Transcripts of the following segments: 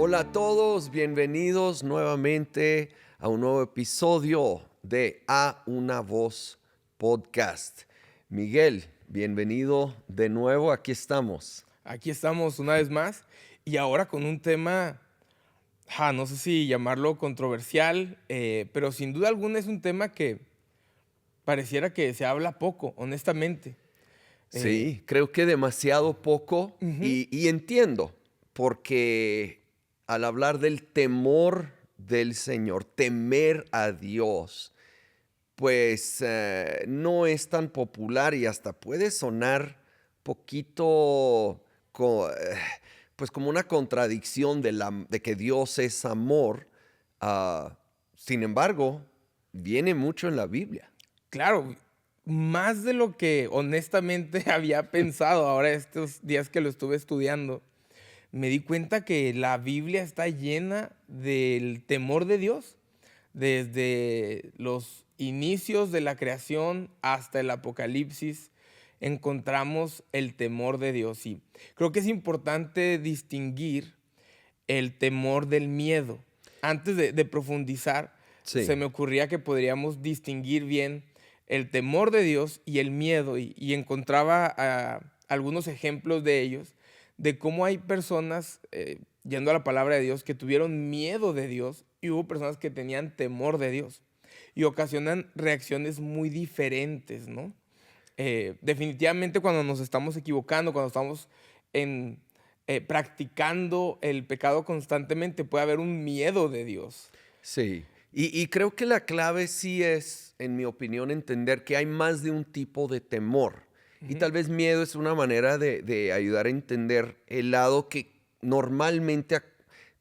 Hola a todos, bienvenidos nuevamente a un nuevo episodio de A Una Voz Podcast. Miguel, bienvenido de nuevo, aquí estamos. Aquí estamos una vez más y ahora con un tema, no sé si llamarlo controversial, pero sin duda alguna es un tema que pareciera que se habla poco, honestamente. Eh, Sí, creo que demasiado poco Ujú. y entiendo, porque al hablar del temor del Señor, temer a Dios, pues no es tan popular y hasta puede sonar poquito pues como una contradicción de que Dios es amor. ah, Sin embargo, viene mucho en la Biblia. Claro, más de lo que honestamente había pensado ahora estos días que lo estuve estudiando, me di cuenta que la Biblia está llena del temor de Dios. Desde los inicios de la creación hasta el Apocalipsis, encontramos el temor de Dios. Y creo que es importante distinguir el temor del miedo. Antes de profundizar, se Sí, me ocurría que podríamos distinguir bien el temor de Dios y el miedo. Y encontraba algunos ejemplos de ellos, de cómo hay personas, yendo a la palabra de Dios, que tuvieron miedo de Dios y hubo personas que tenían temor de Dios. Y ocasionan reacciones muy diferentes, ¿no? Definitivamente cuando nos estamos equivocando, cuando estamos en, practicando el pecado constantemente, puede haber un miedo de Dios. sí. Y creo que la clave sí es, en mi opinión, entender que hay más de un tipo de temor. Y Ujú. tal vez miedo es una manera de ayudar a entender el lado que normalmente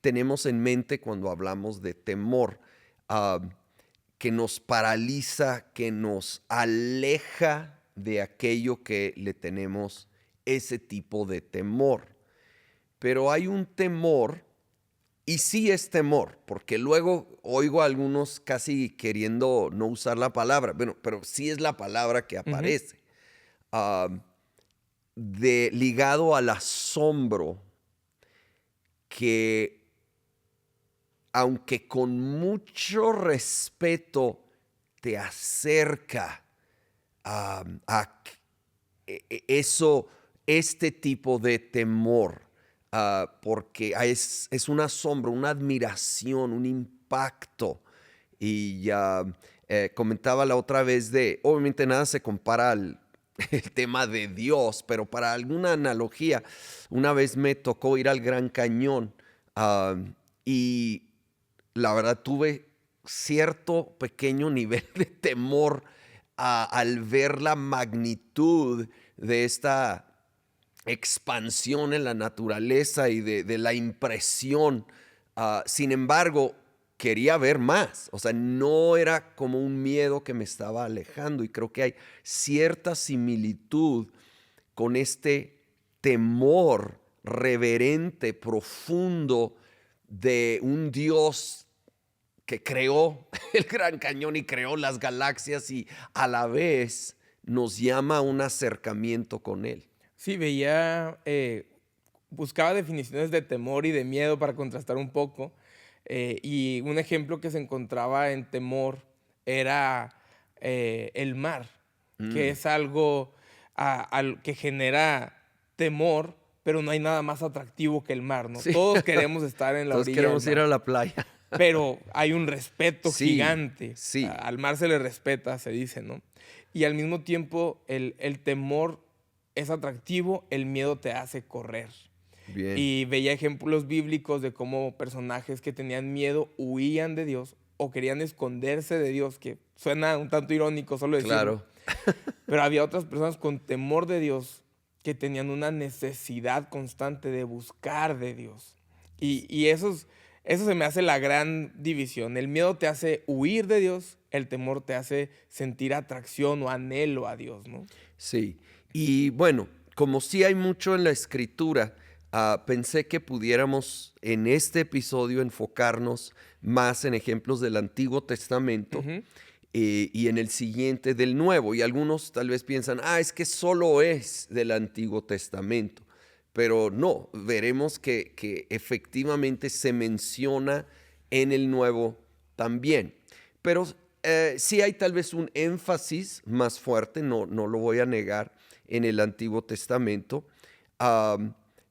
tenemos en mente cuando hablamos de temor, ah, que nos paraliza, que nos aleja de aquello que le tenemos ese tipo de temor. Pero hay un temor, y sí es temor, porque luego oigo a algunos casi queriendo no usar la palabra, bueno, pero sí es la palabra que Ujú. aparece, ah, ligado al asombro que, aunque con mucho respeto te acerca a eso, este tipo de temor, porque es un asombro, una admiración, un impacto. Y ya comentaba la otra vez obviamente nada se compara al el tema de Dios, pero para alguna analogía, una vez me tocó ir al Gran Cañón, ah, y la verdad tuve cierto pequeño nivel de temor al ver la magnitud de esta expansión en la naturaleza y de la impresión. Sin embargo, quería ver más. O sea, no era como un miedo que me estaba alejando. Y creo que hay cierta similitud con este temor reverente, profundo de un Dios que creó el Gran Cañón y creó las galaxias y a la vez nos llama a un acercamiento con Él. Sí, veía, buscaba definiciones de temor y de miedo para contrastar un poco. Y un ejemplo que se encontraba en temor era el mar, que Mm. es algo que genera temor, pero no hay nada más atractivo que el mar, ¿no? Sí, Todos queremos estar en la todos orilla del queremos ir mar, a la playa. pero hay un respeto Sí, gigante. sí, Al mar se le respeta, se dice, ¿no? Y al mismo tiempo el temor es atractivo, el miedo te hace correr. bien. Y veía ejemplos bíblicos de cómo personajes que tenían miedo huían de Dios o querían esconderse de Dios, que suena un tanto irónico solo decirlo, Claro. pero había otras personas con temor de Dios que tenían una necesidad constante de buscar de Dios. Y eso se me hace la gran división. El miedo te hace huir de Dios, el temor te hace sentir atracción o anhelo a Dios, ¿no? Sí. Y bueno, como sí hay mucho en la escritura, pensé que pudiéramos en este episodio enfocarnos más en ejemplos del Antiguo Testamento, Ujú. y en el siguiente del Nuevo. Y algunos tal vez piensan, es que solo es del Antiguo Testamento. pero no, veremos que efectivamente se menciona en el Nuevo también. Pero sí hay tal vez un énfasis más fuerte, no lo voy a negar, en el Antiguo Testamento.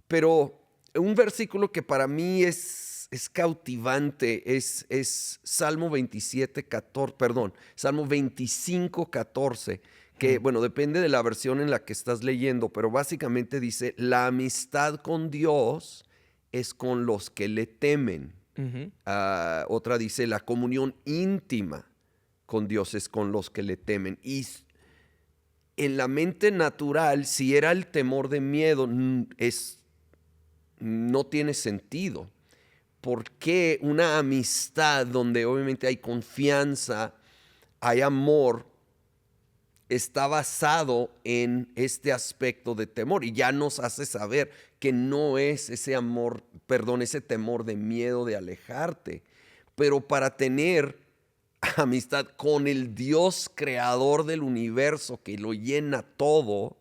Pero un versículo que para mí es cautivante es Salmo 27, 14, perdón, Salmo 25, 14, que bueno, depende de la versión en la que estás leyendo, pero básicamente dice, la amistad con Dios es con los que le temen. Ujú. Otra dice, la comunión íntima con Dios es con los que le temen. Y en la mente natural, si era el temor de miedo, no tiene sentido. ¿Por qué una amistad donde obviamente hay confianza, hay amor, está basado en este aspecto de temor? Y ya nos hace saber que no es ese amor, perdón, ese temor de miedo de alejarte. Pero para tener amistad con el Dios creador del universo que lo llena todo,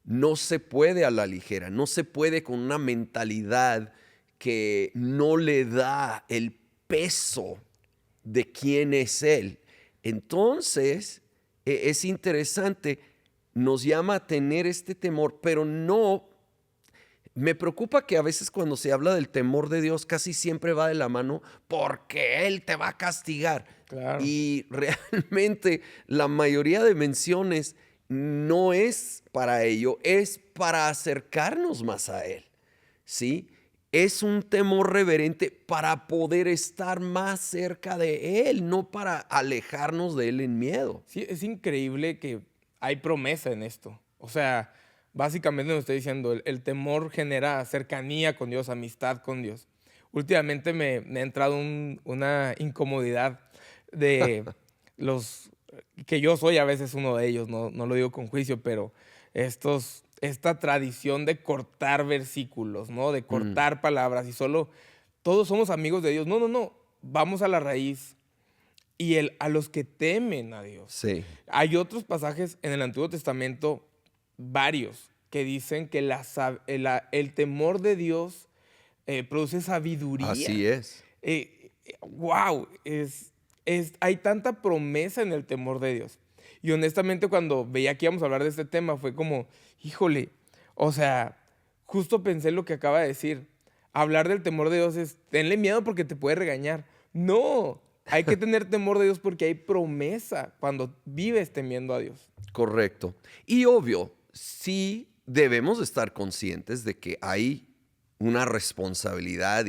no se puede a la ligera, no se puede con una mentalidad que no le da el peso de quién es Él. Entonces, es interesante, nos llama a tener este temor, pero no, me preocupa que a veces cuando se habla del temor de Dios casi siempre va de la mano porque Él te va a castigar. Claro. Y realmente la mayoría de menciones no es para ello, es para acercarnos más a Él. ¿Sí? Es un temor reverente para poder estar más cerca de Él, no para alejarnos de Él en miedo. Sí, es increíble que hay promesa en esto. O sea, básicamente nos está diciendo, el temor genera cercanía con Dios, amistad con Dios. Últimamente me ha entrado una incomodidad de los que yo soy a veces uno de ellos, no lo digo con juicio, pero esta tradición de cortar versículos, ¿no? De Mm, cortar palabras y solo todos somos amigos de Dios. No, no, no. Vamos a la raíz y a los que temen a Dios. sí, Hay otros pasajes en el Antiguo Testamento, varios, que dicen que el temor de Dios produce así sabiduría. es. Wow, hay tanta promesa en el temor de Dios. Y honestamente, cuando veía que íbamos a hablar de este tema, fue como, híjole, o sea, justo pensé lo que acaba de decir. Hablar del temor de Dios es, tenle miedo porque te puede regañar. No, hay que tener temor de Dios porque hay promesa cuando vives temiendo a Dios. Correcto. Y obvio, sí debemos estar conscientes de que hay una responsabilidad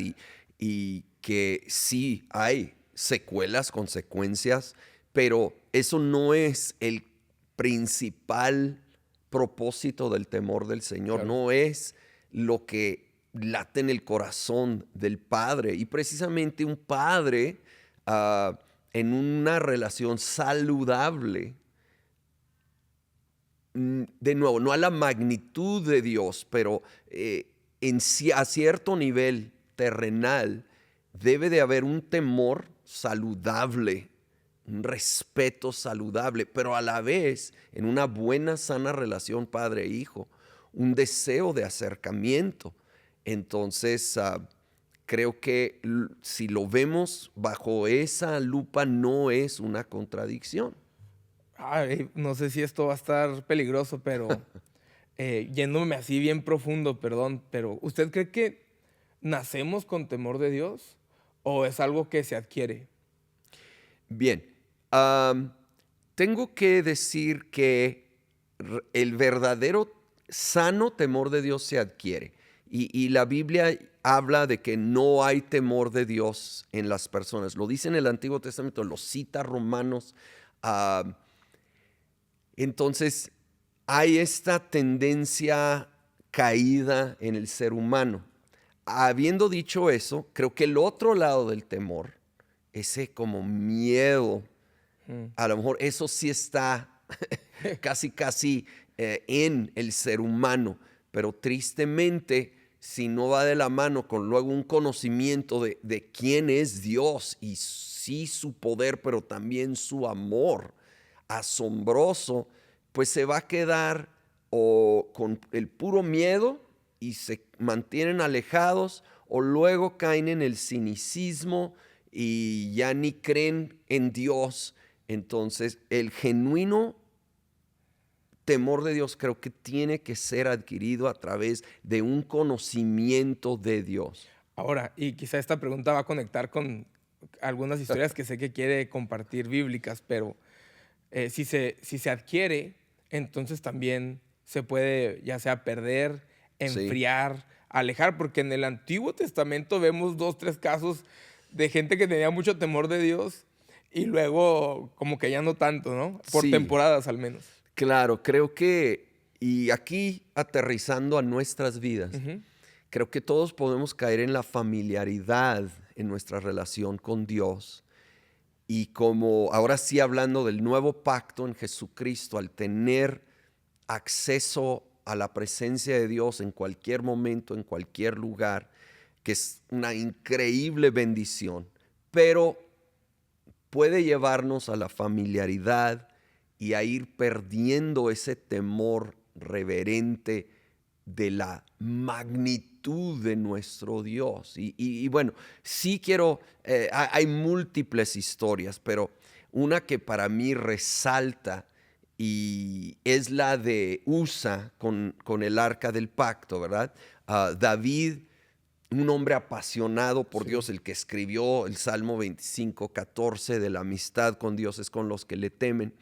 y que sí hay secuelas, consecuencias, pero eso no es el principal propósito del temor del Señor, Claro. no es lo que late en el corazón del Padre. Y precisamente un padre en una relación saludable, de nuevo, no a la magnitud de Dios, pero a cierto nivel terrenal debe de haber un temor saludable, un respeto saludable, pero a la vez en una buena, sana relación padre-hijo, un deseo de acercamiento. Entonces, creo que si lo vemos bajo esa lupa no es una contradicción. Ay, no sé si esto va a estar peligroso, pero yéndome así bien profundo, perdón, pero ¿usted cree que nacemos con temor de Dios o es algo que se adquiere? Bien, tengo que decir que el verdadero sano temor de Dios se adquiere. Y la Biblia habla de que no hay temor de Dios en las personas. Lo dice en el Antiguo Testamento, lo cita Romanos. ah, entonces, hay esta tendencia caída en el ser humano. Habiendo dicho eso, creo que el otro lado del temor, ese como miedo, Mm. a lo mejor eso sí está casi en el ser humano, pero tristemente, si no va de la mano con luego un conocimiento de quién es Dios y sí su poder, pero también su amor asombroso, pues se va a quedar o con el puro miedo y se mantienen alejados o luego caen en el cinicismo y ya ni creen en Dios. Entonces, el genuino temor de Dios creo que tiene que ser adquirido a través de un conocimiento de Dios. Ahora, y quizá esta pregunta va a conectar con algunas historias que sé que quiere compartir bíblicas, pero si se adquiere, entonces también se puede ya sea perder, Sí, enfriar, alejar, porque en el Antiguo Testamento vemos 2, 3 casos de gente que tenía mucho temor de Dios y luego como que ya no tanto, ¿no? Por sí, temporadas al menos. claro, creo que, y aquí aterrizando a nuestras vidas, Ujú. creo que todos podemos caer en la familiaridad en nuestra relación con Dios. Y como ahora sí hablando del nuevo pacto en Jesucristo, al tener acceso a la presencia de Dios en cualquier momento, en cualquier lugar, que es una increíble bendición, pero puede llevarnos a la familiaridad y a ir perdiendo ese temor reverente de la magnitud de nuestro Dios. Y bueno, sí quiero, hay múltiples historias, pero una que para mí resalta y es la de Usa con el arca del pacto, ¿verdad? David, un hombre apasionado por Sí. Dios, el que escribió el Salmo 25:14 de la amistad con Dios es con los que le temen,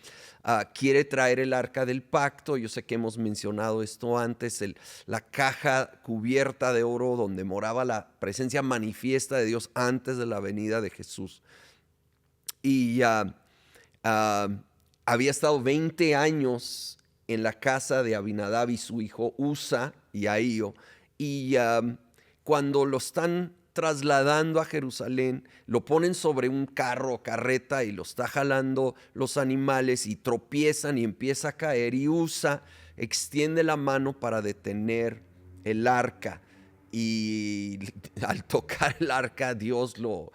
quiere traer el arca del pacto. Yo sé que hemos mencionado esto antes, la caja cubierta de oro donde moraba la presencia manifiesta de Dios antes de la venida de Jesús. Y ah, había estado 20 años en la casa de Abinadab y su hijo Usa y Ahío. Y cuando lo están trasladando a Jerusalén, lo ponen sobre un carro o carreta y lo está jalando los animales y tropiezan y empieza a caer. Y Usa extiende la mano para detener el arca. Y al tocar el arca, Dios lo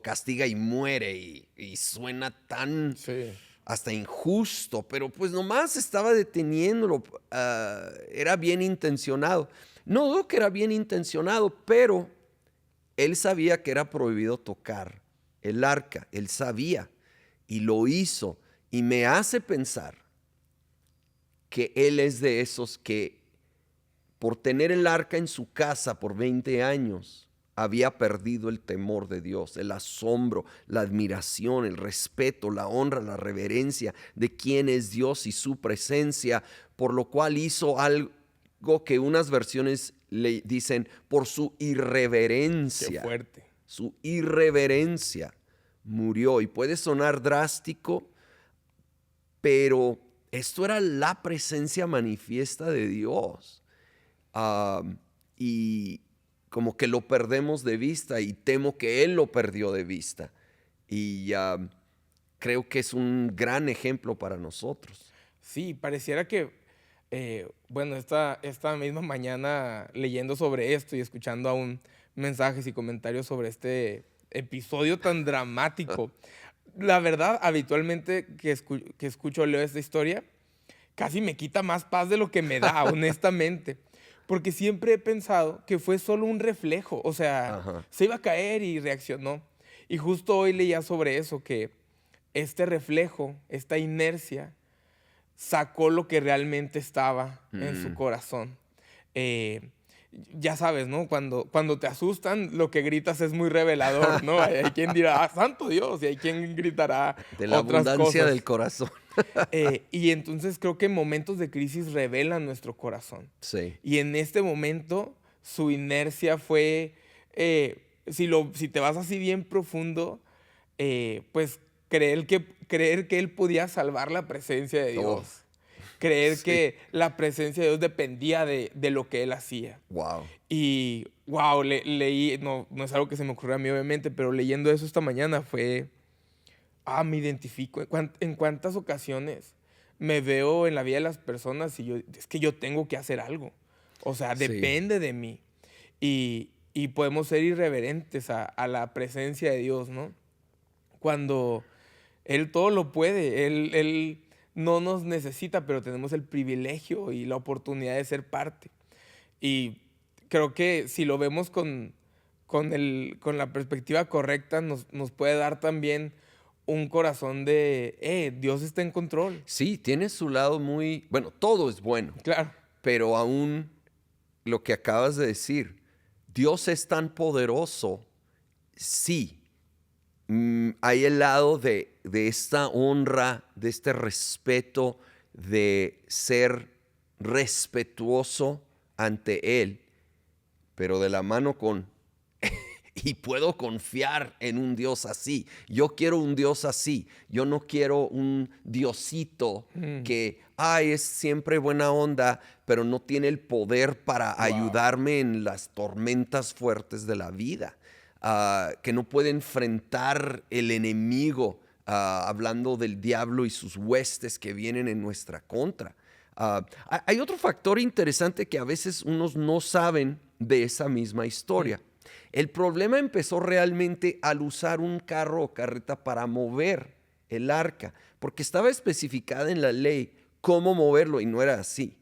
castiga y muere. Y suena tan Sí. hasta injusto, pero pues nomás estaba deteniéndolo. Era bien intencionado. No dudo que era bien intencionado, pero él sabía que era prohibido tocar el arca. Él sabía y lo hizo. Y me hace pensar que él es de esos que por tener el arca en su casa por 20 años, había perdido el temor de Dios, el asombro, la admiración, el respeto, la honra, la reverencia de quién es Dios y su presencia, por lo cual hizo algo que unas versiones le dicen por su Qué irreverencia. fuerte. Su irreverencia murió. Y puede sonar drástico, pero esto era la presencia manifiesta de Dios. Y como que lo perdemos de vista y temo que él lo perdió de vista. Y creo que es un gran ejemplo para nosotros. Sí, pareciera que, bueno, esta misma mañana leyendo sobre esto y escuchando aún mensajes y comentarios sobre este episodio tan dramático, la verdad, habitualmente que escucho o leo esta historia, casi me quita más paz de lo que me da, honestamente. Porque siempre he pensado que fue solo un reflejo, o sea, Ajá. se iba a caer y reaccionó. Y justo hoy leía sobre eso, que este reflejo, esta inercia, sacó lo que realmente estaba en su Mm, corazón. Eh, ya sabes, ¿no? Cuando te asustan, lo que gritas es muy revelador, ¿no? Hay quien dirá, "Ah, santo Dios", y hay quien gritará de la otras abundancia del cosas. corazón. Y entonces creo que momentos de crisis revelan nuestro corazón. Sí. Y en este momento su inercia fue, si te vas así bien profundo, pues creer que él podía salvar la presencia de Oh, Dios. Creer sí. que la presencia de Dios dependía de lo que él hacía. Wow. Y wow, leí, no es algo que se me ocurrió a mí obviamente, pero leyendo eso esta mañana fue, me identifico. En cuántas ocasiones me veo en la vida de las personas y es que yo tengo que hacer algo. O sea, Sí. depende de mí. Y podemos ser irreverentes a la presencia de Dios, ¿no? Cuando Él todo lo puede, Él no nos necesita, pero tenemos el privilegio y la oportunidad de ser parte. Y creo que si lo vemos con la perspectiva correcta, nos puede dar también un corazón de, Dios está en control. Sí, tiene su lado muy, bueno, todo es bueno, Claro. pero aún lo que acabas de decir, Dios es tan poderoso, sí. Hay el lado de esta honra, de este respeto, de ser respetuoso ante Él, pero de la mano con, y puedo confiar en un Dios así. Yo quiero un Dios así. Yo no quiero un Diosito que, es siempre buena onda, pero no tiene el poder para ayudarme en las tormentas fuertes de la vida. Que no puede enfrentar el enemigo, hablando del diablo y sus huestes que vienen en nuestra contra. Hay otro factor interesante que a veces unos no saben de esa misma historia. El problema empezó realmente al usar un carro o carreta para mover el arca, porque estaba especificada en la ley cómo moverlo y no era así.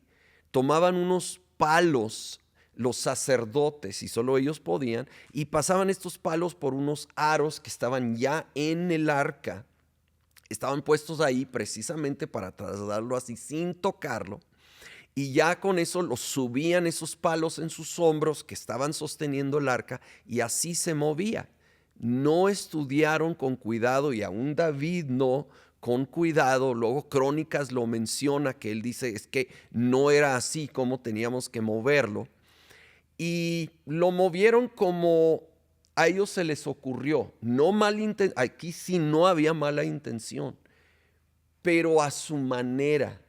Tomaban unos palos los sacerdotes, y solo ellos podían, y pasaban estos palos por unos aros que estaban ya en el arca. Estaban puestos ahí precisamente para trasladarlo así sin tocarlo. Y ya con eso los subían esos palos en sus hombros que estaban sosteniendo el arca y así se movía. No estudiaron con cuidado y aún David no con cuidado. Luego Crónicas lo menciona, que él dice es que no era así como teníamos que moverlo. Y lo movieron como a ellos se les ocurrió. Aquí sí no había mala intención, pero a su manera.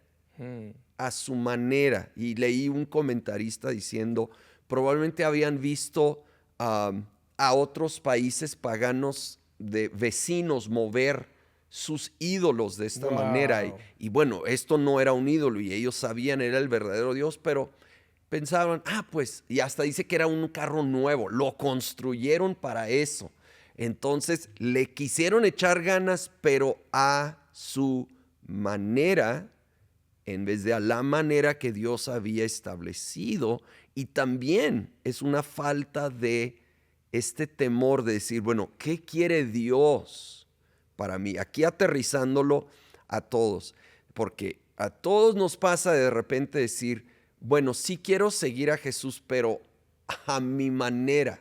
A su manera. Y leí un comentarista diciendo, probablemente habían visto a otros países paganos de vecinos mover sus ídolos de esta manera. Y bueno, esto no era un ídolo y ellos sabían era el verdadero Dios, pero pensaban, pues, y hasta dice que era un carro nuevo, lo construyeron para eso. Entonces le quisieron echar ganas, pero a su manera, en vez de a la manera que Dios había establecido. Y también es una falta de este temor de decir, bueno, ¿qué quiere Dios para mí? Aquí aterrizándolo a todos, porque a todos nos pasa de repente decir, bueno, sí quiero seguir a Jesús, pero a mi manera.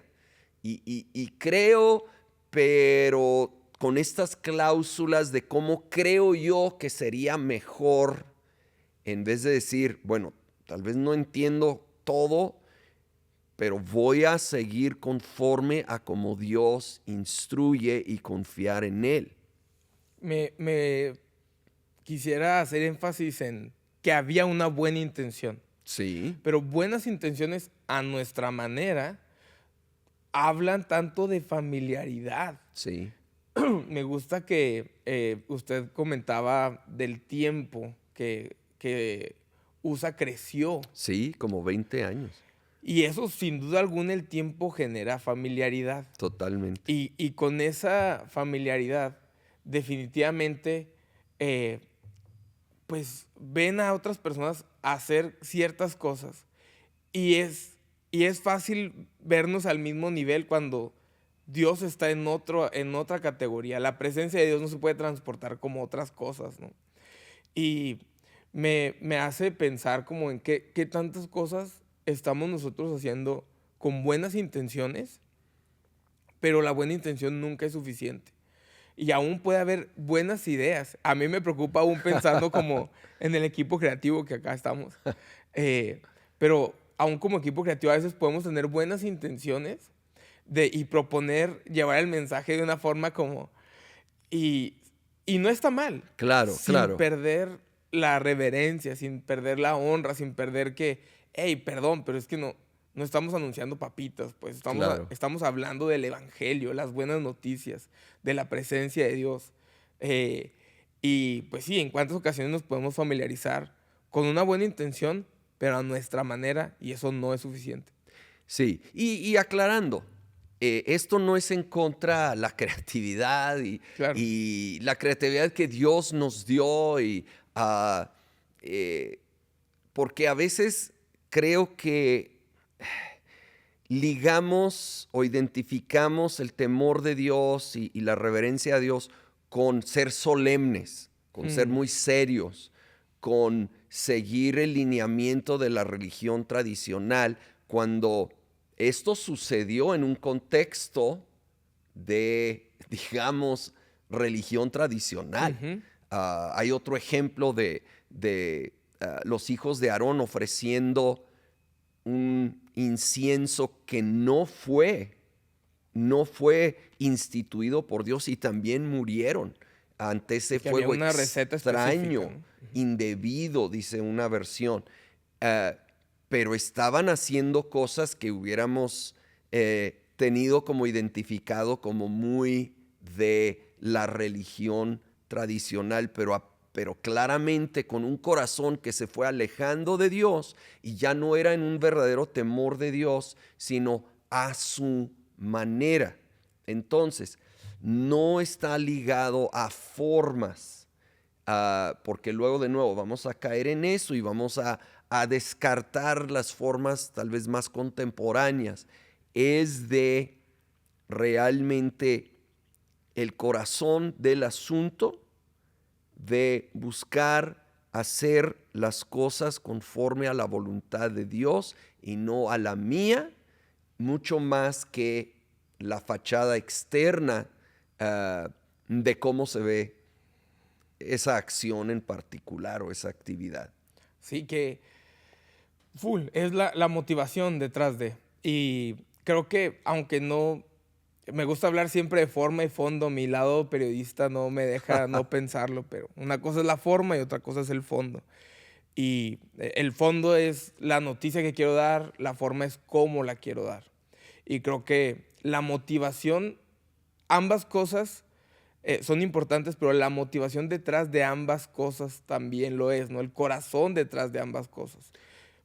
Y creo, pero con estas cláusulas de cómo creo yo que sería mejor, en vez de decir, bueno, tal vez no entiendo todo, pero voy a seguir conforme a como Dios instruye y confiar en Él. Me quisiera hacer énfasis en que había una buena intención. Sí. Pero buenas intenciones a nuestra manera hablan tanto de familiaridad. Sí. Me gusta que usted comentaba del tiempo que USA creció. Sí, como 20 años. Y eso, sin duda alguna, el tiempo genera familiaridad. Totalmente. Y con esa familiaridad, definitivamente, pues ven a otras personas hacer ciertas cosas. Y es fácil vernos al mismo nivel cuando Dios está en otra categoría. La presencia de Dios no se puede transportar como otras cosas, ¿no? Y me hace pensar como en qué tantas cosas estamos nosotros haciendo con buenas intenciones, pero la buena intención nunca es suficiente. Y aún puede haber buenas ideas. A mí me preocupa aún pensando como en el equipo creativo que acá estamos. Pero aún como equipo creativo a veces podemos tener buenas intenciones y proponer llevar el mensaje de una forma como... Y no está mal. Claro, sin perder la reverencia, sin perder la honra, sin perder que, perdón, pero es que no estamos anunciando papitas, pues estamos hablando del evangelio, las buenas noticias, de la presencia de Dios. Y pues sí, en cuántas ocasiones nos podemos familiarizar con una buena intención, pero a nuestra manera, y eso no es suficiente. Sí, y aclarando, esto no es en contra de la creatividad y la creatividad que Dios nos dio, porque a veces creo que ligamos o identificamos el temor de Dios y la reverencia a Dios con ser solemnes, con ser Mm, muy serios, con seguir el lineamiento de la religión tradicional, cuando esto sucedió en un contexto de, digamos, religión tradicional. ujú. Hay otro ejemplo de los hijos de Aarón ofreciendo un incienso que no fue instituido por Dios y también murieron ante Y ese que había fuego una receta específica, extraño, ¿no? indebido, dice una versión. Ah, pero estaban haciendo cosas que hubiéramos tenido como identificado como muy de la religión tradicional, pero claramente con un corazón que se fue alejando de Dios y ya no era en un verdadero temor de Dios, sino a su manera. Entonces, no está ligado a formas, porque luego de nuevo vamos a caer en eso y vamos a descartar las formas tal vez más contemporáneas. Es de realmente el corazón del asunto, de buscar hacer las cosas conforme a la voluntad de Dios y no a la mía, mucho más que la fachada externa de cómo se ve esa acción en particular o esa actividad. Sí, que full, es la motivación detrás de. Y creo que, aunque no, me gusta hablar siempre de forma y fondo, mi lado periodista no me deja no pensarlo, pero una cosa es la forma y otra cosa es el fondo. Y el fondo es la noticia que quiero dar, la forma es cómo la quiero dar. Y creo que la motivación, ambas cosas son importantes, pero la motivación detrás de ambas cosas también lo es, ¿no? El corazón detrás de ambas cosas.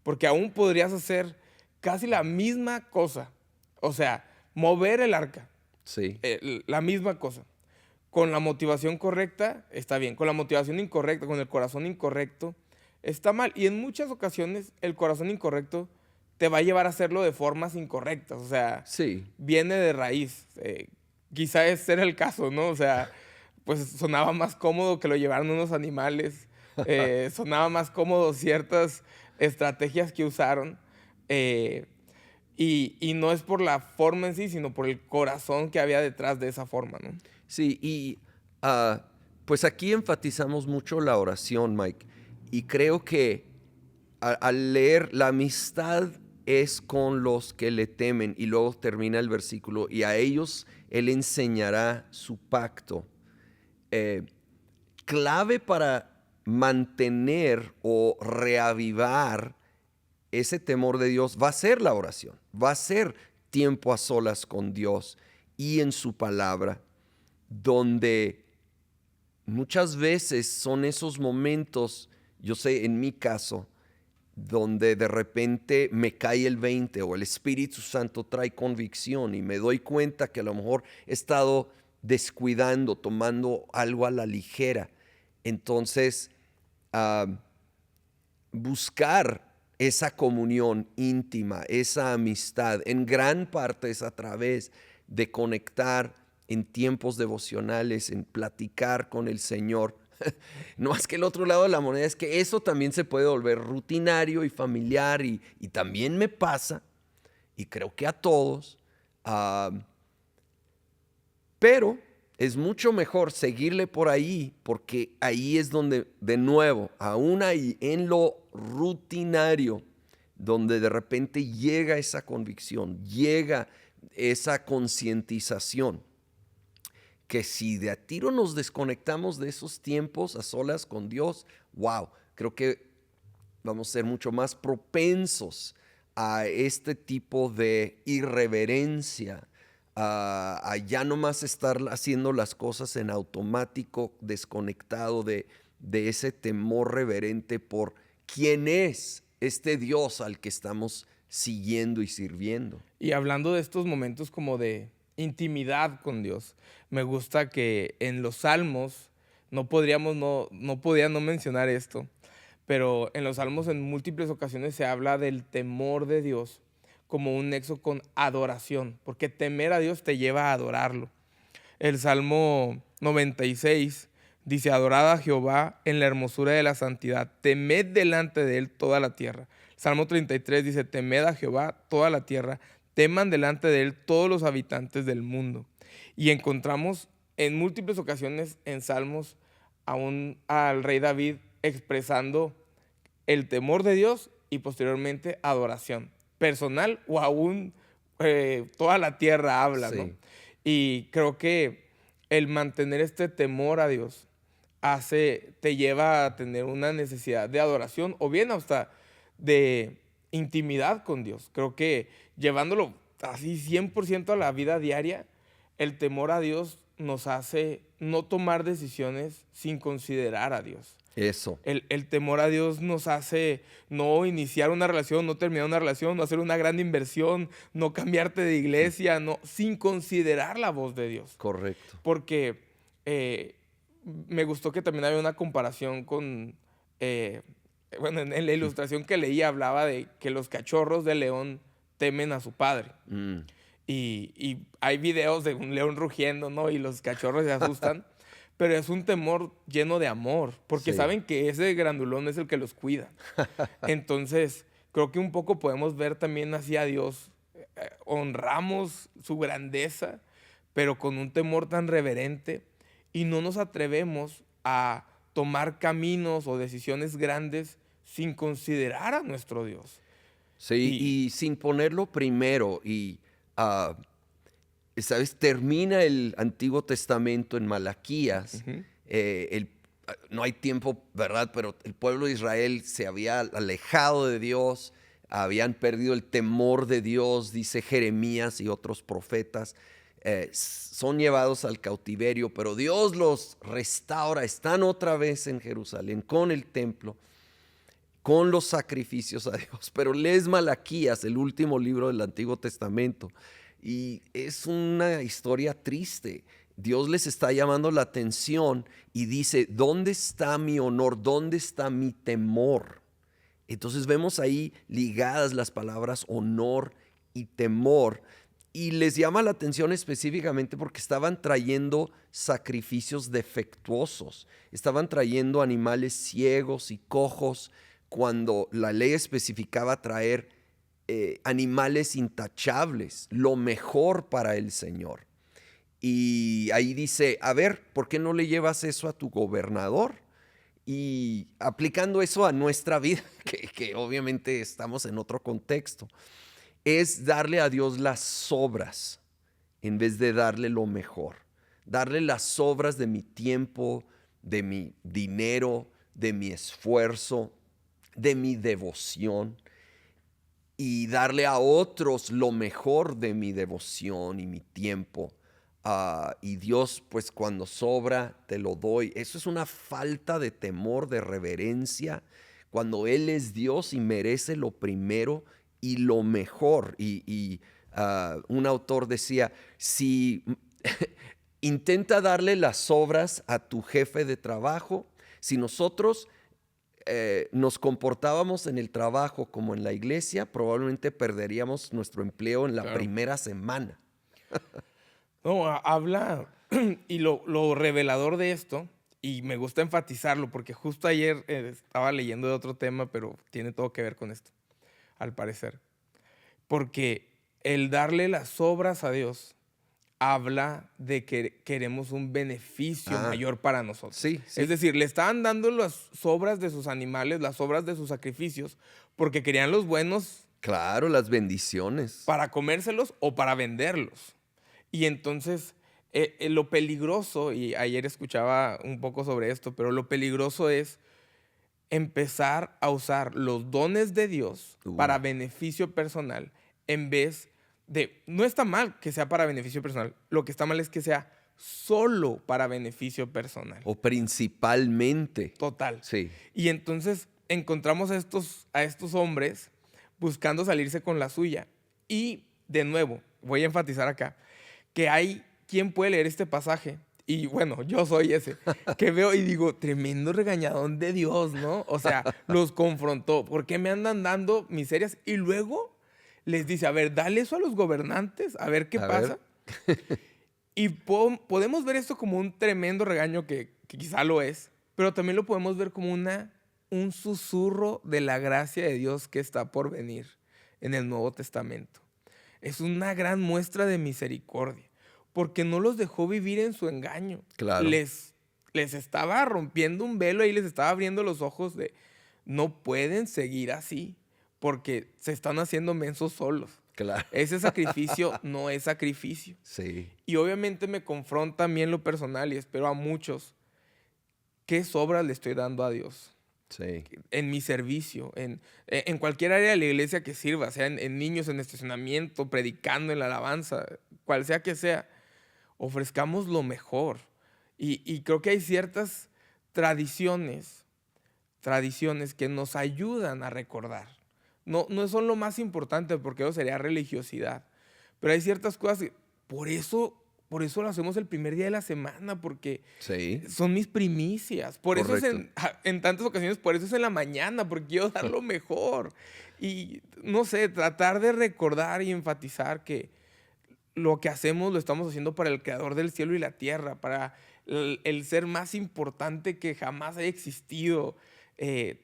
Porque aún podrías hacer casi la misma cosa. O sea, mover el arca, Sí, la misma cosa. Con la motivación correcta, está bien. Con la motivación incorrecta, con el corazón incorrecto, está mal. Y en muchas ocasiones el corazón incorrecto te va a llevar a hacerlo de formas incorrectas. O sea, sí, viene de raíz. Quizá ese era el caso, ¿no? O sea, pues sonaba más cómodo que lo llevaran unos animales. Sonaba más cómodo ciertas estrategias que usaron. eh, y no es por la forma en sí, sino por el corazón que había detrás de esa forma, ¿no? sí. Y pues aquí enfatizamos mucho la oración, Mike. Y creo que al leer la amistad es con los que le temen y luego termina el versículo y a ellos él enseñará su pacto. Eh, Clave para mantener o reavivar ese temor de Dios va a ser la oración, va a ser tiempo a solas con Dios y en su palabra, donde muchas veces son esos momentos, yo sé en mi caso, donde de repente me cae el 20 o el Espíritu Santo trae convicción y me doy cuenta que a lo mejor he estado descuidando, tomando algo a la ligera. Entonces, ah, buscar esa comunión íntima, esa amistad, en gran parte es a través de conectar en tiempos devocionales, en platicar con el Señor. No más que el otro lado de la moneda es que eso también se puede volver rutinario y familiar y también me pasa, y creo que a todos, ah, pero es mucho mejor seguirle por ahí porque ahí es donde, de nuevo, aún ahí en lo rutinario, donde de repente llega esa convicción, llega esa concientización, que si de a tiro nos desconectamos de esos tiempos a solas con Dios, wow, creo que vamos a ser mucho más propensos a este tipo de irreverencia, a ya no más estar haciendo las cosas en automático, desconectado de ese temor reverente por quién es este Dios al que estamos siguiendo y sirviendo. Y hablando de estos momentos como de intimidad con Dios, me gusta que en los salmos, no podía no mencionar esto, pero en los salmos en múltiples ocasiones se habla del temor de Dios como un nexo con adoración, porque temer a Dios te lleva a adorarlo. El Salmo 96 dice: adorad a Jehová en la hermosura de la santidad, temed delante de él toda la tierra. Salmo 33 dice: temed a Jehová toda la tierra, teman delante de él todos los habitantes del mundo. Y encontramos en múltiples ocasiones en Salmos al rey David expresando el temor de Dios y posteriormente adoración personal, o aún toda la tierra habla, ¿no? Sí, Y creo que el mantener este temor a Dios te lleva a tener una necesidad de adoración o bien hasta de intimidad con Dios. Creo que llevándolo así 100% a la vida diaria, el temor a Dios nos hace no tomar decisiones sin considerar a Dios. eso, El temor a Dios nos hace no iniciar una relación, no terminar una relación, no hacer una gran inversión, no cambiarte de iglesia, no, sin considerar la voz de Dios. correcto. Porque me gustó que también había una comparación con, bueno, en la ilustración que leí hablaba de que los cachorros de león temen a su padre. Mm, Y hay videos de un león rugiendo, ¿no? Y los cachorros se asustan. Pero es un temor lleno de amor, porque sí, saben que ese grandulón es el que los cuida. Entonces, creo que un poco podemos ver también así a Dios. Honramos su grandeza, pero con un temor tan reverente, y no nos atrevemos a tomar caminos o decisiones grandes sin considerar a nuestro Dios. sí, Y y sin ponerlo primero ah, ¿sabes? Termina el Antiguo Testamento en Malaquías. ujú, No hay tiempo, ¿verdad? Pero el pueblo de Israel se había alejado de Dios, habían perdido el temor de Dios, dice Jeremías y otros profetas. Son llevados al cautiverio, pero Dios los restaura, están otra vez en Jerusalén con el templo, con los sacrificios a Dios. Pero lees Malaquías, el último libro del Antiguo Testamento, y es una historia triste. Dios les está llamando la atención y dice: ¿dónde está mi honor? ¿Dónde está mi temor? Entonces vemos ahí ligadas las palabras honor y temor. Y les llama la atención específicamente porque estaban trayendo sacrificios defectuosos. Estaban trayendo animales ciegos y cojos cuando la ley especificaba traer animales intachables, lo mejor para el Señor. Y ahí dice: a ver, ¿por qué no le llevas eso a tu gobernador? Y aplicando eso a nuestra vida, que obviamente estamos en otro contexto, es darle a Dios las sobras en vez de darle lo mejor. Darle las sobras de mi tiempo, de mi dinero, de mi esfuerzo, de mi devoción, y darle a otros lo mejor de mi devoción y mi tiempo. Y Dios, pues cuando sobra, te lo doy. Eso es una falta de temor, de reverencia, cuando Él es Dios y merece lo primero y lo mejor. Un autor decía: si intenta darle las sobras a tu jefe de trabajo, si nosotros nos comportábamos en el trabajo como en la iglesia, probablemente perderíamos nuestro empleo en la claro. primera semana. No, habla, y lo revelador de esto, y me gusta enfatizarlo, porque justo ayer estaba leyendo de otro tema, pero tiene todo que ver con esto, al parecer. Porque el darle las obras a Dios habla de que queremos un beneficio Ah, mayor para nosotros. sí, sí. Es decir, le estaban dando las sobras de sus animales, las sobras de sus sacrificios, porque querían los buenos Claro, las bendiciones. para comérselos o para venderlos. Y entonces, lo peligroso, y ayer escuchaba un poco sobre esto, pero lo peligroso es empezar a usar los dones de Dios para beneficio personal en vez de... No está mal que sea para beneficio personal, lo que está mal es que sea solo para beneficio personal. O principalmente. Total. Sí. Y entonces encontramos a estos hombres buscando salirse con la suya. Y de nuevo, voy a enfatizar acá, que hay quien puede leer este pasaje, y bueno, yo soy ese, que veo y digo: tremendo regañadón de Dios, ¿no? O sea, los confrontó. ¿Por qué me andan dando miserias? Y luego les dice, a ver, dale eso a los gobernantes, a ver qué A pasa. ver. Y podemos ver esto como un tremendo regaño que quizá lo es, pero también lo podemos ver como un susurro de la gracia de Dios que está por venir en el Nuevo Testamento. Es una gran muestra de misericordia, porque no los dejó vivir en su engaño. Claro, Les estaba rompiendo un velo y les estaba abriendo los ojos de no pueden seguir así, porque se están haciendo mensos solos. claro. Ese sacrificio no es sacrificio. Sí, Y obviamente me confronta a mí en lo personal y espero a muchos. ¿Qué sobras le estoy dando a Dios? sí. En mi servicio, en cualquier área de la iglesia que sirva, sea en niños, en estacionamiento, predicando, en la alabanza, cual sea que sea, ofrezcamos lo mejor. Y creo que hay ciertas tradiciones que nos ayudan a recordar. No son lo más importante porque eso sería religiosidad. Pero hay ciertas cosas que por eso lo hacemos el primer día de la semana, porque Sí, son mis primicias. Por eso es correcto. en tantas ocasiones, por eso es en la mañana, porque quiero dar lo mejor. Y no sé, tratar de recordar y enfatizar que lo que hacemos lo estamos haciendo para el creador del cielo y la tierra, para el ser más importante que jamás haya existido.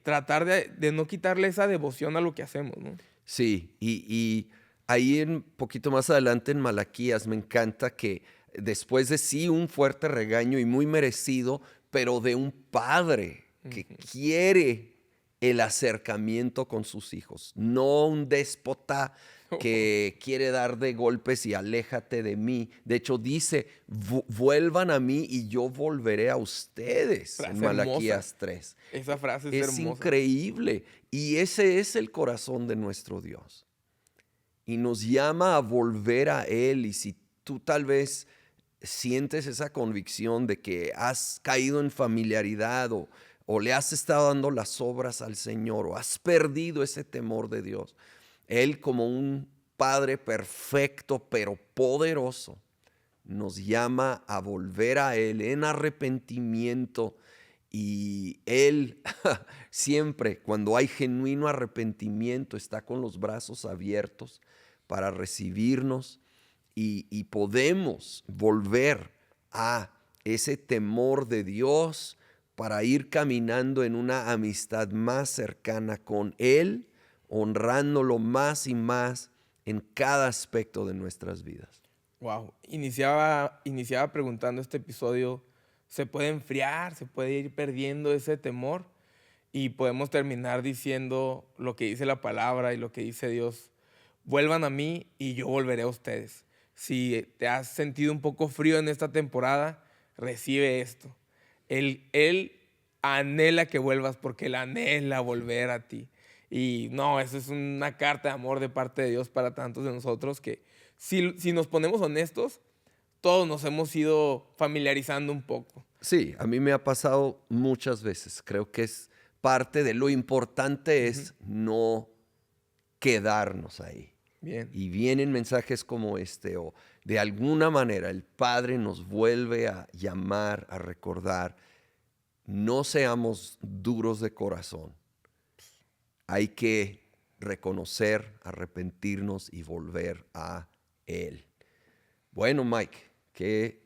Tratar de no quitarle esa devoción a lo que hacemos, ¿no? Sí, y ahí un poquito más adelante en Malaquías me encanta que después de sí un fuerte regaño y muy merecido, pero de un padre que Ujú. quiere el acercamiento con sus hijos, no un déspota que quiere dar de golpes y aléjate de mí. De hecho dice, vuelvan a mí y yo volveré a ustedes en Frase hermosa. Malaquías 3. Esa frase es Es hermosa. increíble y ese es el corazón de nuestro Dios. Y nos llama a volver a Él. Y si tú tal vez sientes esa convicción de que has caído en familiaridad o le has estado dando las obras al Señor o has perdido ese temor de Dios, Él como un Padre perfecto pero poderoso nos llama a volver a Él en arrepentimiento. Y Él siempre, cuando hay genuino arrepentimiento, está con los brazos abiertos para recibirnos y podemos volver a ese temor de Dios para ir caminando en una amistad más cercana con Él, honrándolo más y más en cada aspecto de nuestras vidas. Wow. Iniciaba preguntando este episodio, ¿se puede enfriar? ¿Se puede ir perdiendo ese temor? Y podemos terminar diciendo lo que dice la palabra y lo que dice Dios. Vuelvan a mí y yo volveré a ustedes. Si te has sentido un poco frío en esta temporada, recibe esto. Él anhela que vuelvas porque Él anhela volver a ti. Y no, eso es una carta de amor de parte de Dios para tantos de nosotros que si nos ponemos honestos, todos nos hemos ido familiarizando un poco. Sí, a mí me ha pasado muchas veces. Creo que es parte de lo importante Ujú. es no quedarnos ahí. Bien. Y vienen mensajes como este o de alguna manera el Padre nos vuelve a llamar, a recordar, no seamos duros de corazón. Hay que reconocer, arrepentirnos y volver a Él. Bueno, Mike, qué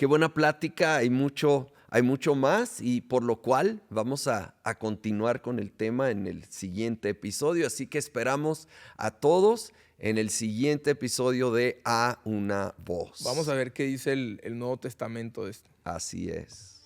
buena plática. Hay mucho más y por lo cual vamos a continuar con el tema en el siguiente episodio. Así que esperamos a todos en el siguiente episodio de A una Voz. Vamos a ver qué dice el Nuevo Testamento de esto. Así es.